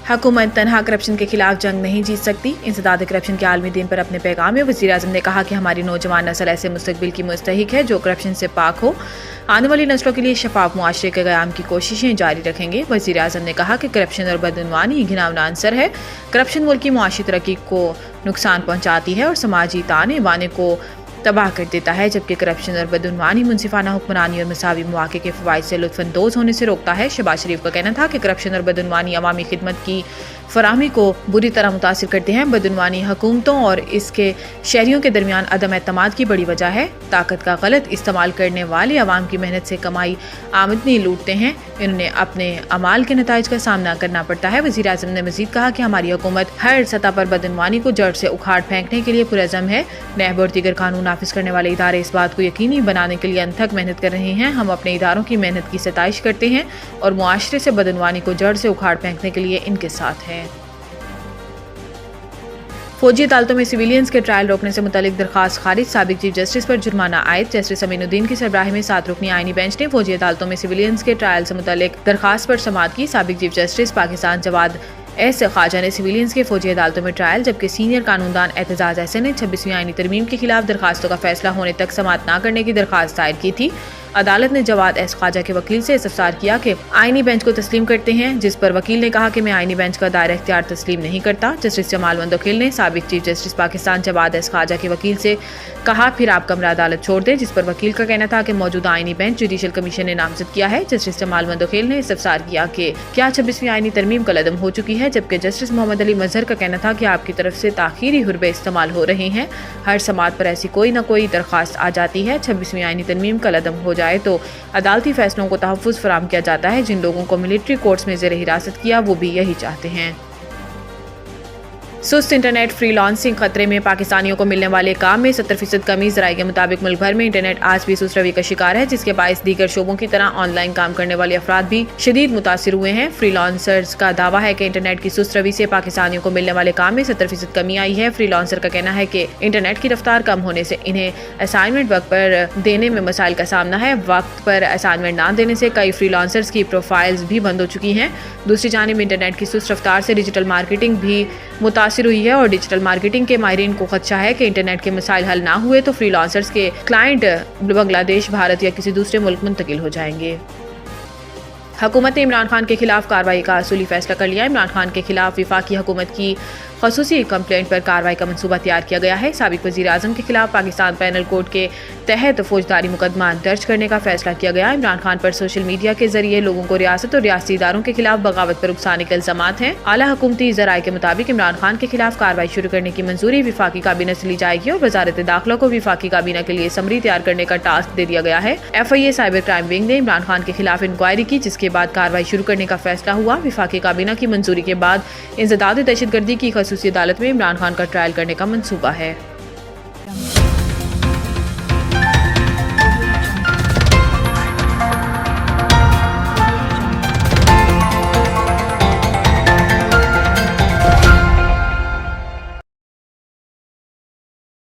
हुकूमत तनहा करप्शन के खिलाफ जंग नहीं जीत सकती। इंसदाद करप्शन के आलमी दिन पर अपने पैगाम में वज़ीर आज़म ने कहा कि हमारी नौजवान नस्ल ऐसे मुस्तकबिल की मुस्तहिक है जो करप्शन से पाक हो। आने वाली नस्लों के लिए शफाफ मुआशरे के क़याम की कोशिशें जारी रखेंगे। वज़ीर आज़म ने कहा कि करप्शन और बदउनवानी घिनौना अंसर है। करप्शन मुल्क की मुआशी तरक्की को नुकसान पहुँचाती है और समाजी ताने बाने को तबाह कर देता है, जबकि करप्शन और बदउनवानी मुनसिफाना हुक्मरानी और मसावी मौके के फ़वाइद से लुत्फ़अंदोज़ होने से रोकता है। शहबाज शरीफ का कहना था कि करप्शन और बदउनवानी अवामी खिदमत की फराहमी को बुरी तरह मुतासिर करते हैं। बदउनवानी हुकूमतों और इसके शहरियों के दरमियान अदम एतमाद की बड़ी वजह है। ताकत का गलत इस्तेमाल करने वाले अवाम की मेहनत से कमाई आमदनी लूटते हैं। इन्होंने अपने अमाल के नताइज का सामना करना पड़ता है। वज़ीर आज़म ने मज़ीद कहा कि हमारी हुकूमत हर सतह पर बदउनवानी को जड़ से उखाड़ फेंकने के लिए पुरज़म है। नैब और दीगर कानून नाफिज करने वाले इदारे इस बात को यकीनी बनाने के लिए अनथक मेहनत कर रहे हैं। हम अपने इदारों की मेहनत की सताइश करते हैं और मुआशरे से बदउनवानी को जड़ से उखाड़ फेंकने के लिए इनके साथ हैं। फौजी अदालतों में सिविलियंस के ट्रायल रोकने से मुतालिक दरखास्त खारिज। साबिक चीफ जस्टिस पर जुर्माना आयद। जस्टिस अमीनुद्दीन की सरबराही में 7 रुकनी आईनी बेंच ने फौजी अदालतों में सिविलियंस के ट्रायल से मुतालिक दरखास्त पर समाअत की। साबिक chief justice Pakistan Jawwad S Khawaja ने सिविलियंस के फौजी अदालतों में ट्रायल, जबकि सीनियर कानूनदान एतजाज एहसन ने 26वीं आईनी तरमीम के खिलाफ दरखास्तों का फैसला होने तक समाअत न करने की दरखास्त दायर की थी। अदालत ने जवाद एस ख्वाजा के वकील से इस्तफसार किया कि आईनी बेंच को तस्लीम करते हैं, जिस पर वकील ने कहा कि मैं आईनी बेंच का दायरा इख्तियार तस्लीम नहीं करता। जस्टिस जमाल मंदोखिल ने साबिक chief justice Pakistan Jawwad S Khawaja के वकील से कहा फिर आप कमरा अदालत छोड़ दें, जिस पर वकील का कहना था कि मौजूदा आईनी बेंच जुडिशल कमीशन ने नामजद किया है। जस्टिस जमाल मंदोखिल ने इस्तफसार किया कि क्या 26वीं आईनी तरमीम कलअदम हो चुकी है, जबकि जस्टिस मोहम्मद अली मजहर का कहना था कि आपकी तरफ से ताखीरी हुर्बे इस्तेमाल हो रहे हैं। हर समात पर ऐसी कोई न कोई दरखास्त आ जाती है। 26वीं आईनी तरमीम कलअदम हो जाए तो अदालती फैसलों को तहफ़्फ़ुज़ फराहम किया जाता है। जिन लोगों को मिलिट्री कोर्ट्स में ज़ेर हिरासत किया वो भी यही चाहते हैं। सुस्त इंटरनेट फ्रीलांसिंग खतरे में। पाकिस्तानियों को मिलने वाले काम में 70% कमी। ज़राए के मुताबिक मुल्क भर में इंटरनेट आज भी सुस्त रवि का शिकार है, जिसके बायस दीगर शोबों की तरह ऑनलाइन काम करने वाले अफराद भी शदीद मुतासिर हुए हैं। फ्रीलांसर्स का दावा है कि इंटरनेट की सुस्त रवि से पाकिस्तानियों को मिलने वाले काम में 70% कमी आई है। फ्रीलांसर का कहना है कि इंटरनेट की रफ्तार कम होने से इन्हें असाइनमेंट वक्त पर देने में मसाइल का सामना है। वक्त पर असाइनमेंट ना देने से कई फ्रीलांसर्स की प्रोफाइल्स भी बंद हो चुकी हैं। दूसरी जानिब इंटरनेट की सुस्त रफ्तार से डिजिटल मार्केटिंग भी मुतासिर हुई है और डिजिटल मार्केटिंग के माहिरीन को खदशा है कि इंटरनेट के मसाइल हल ना हुए तो फ्रीलांसर्स के क्लाइंट बांग्लादेश, भारत या किसी दूसरे मुल्क मुंतकिल हो जाएंगे। हुकूमत ने इमरान खान के खिलाफ कार्रवाई का असूली फैसला कर लिया। इमरान खान के खिलाफ वफाकी हुकूमत की खसूसी कंप्लेंट पर कार्रवाई का मनसूबा तैयार किया गया है। साबिक वज़ीर आज़म के खिलाफ पाकिस्तान पैनल कोड के तहत फौजदारी मुकदमा दर्ज करने का फैसला किया गया। इमरान खान पर सोशल मीडिया के जरिए लोगों को रियासत और रियासती इदारों के खिलाफ बगावत पर उकसाने के इल्जामात हैं। आला हुकूमती ज़राए के मुताबिक इमरान खान के खिलाफ कार्रवाई शुरू करने की मंजूरी वफाकी काबीना से ली जाएगी और वजारत दाखिला को वफाकी काबीना के लिए समरी तैयार करने का टास्क दे दिया गया है। FIA साइबर क्राइम विंग ने इमरान खान के खिलाफ इंक्वायरी की, जिसके बाद कार्रवाई शुरू करने का फैसला हुआ। वफाकी काबीना की मंजूरी के बाद इंसदाद दहशतगर्दी की खसूसी अदालत में इमरान खान का ट्रायल करने का मंसूबा है।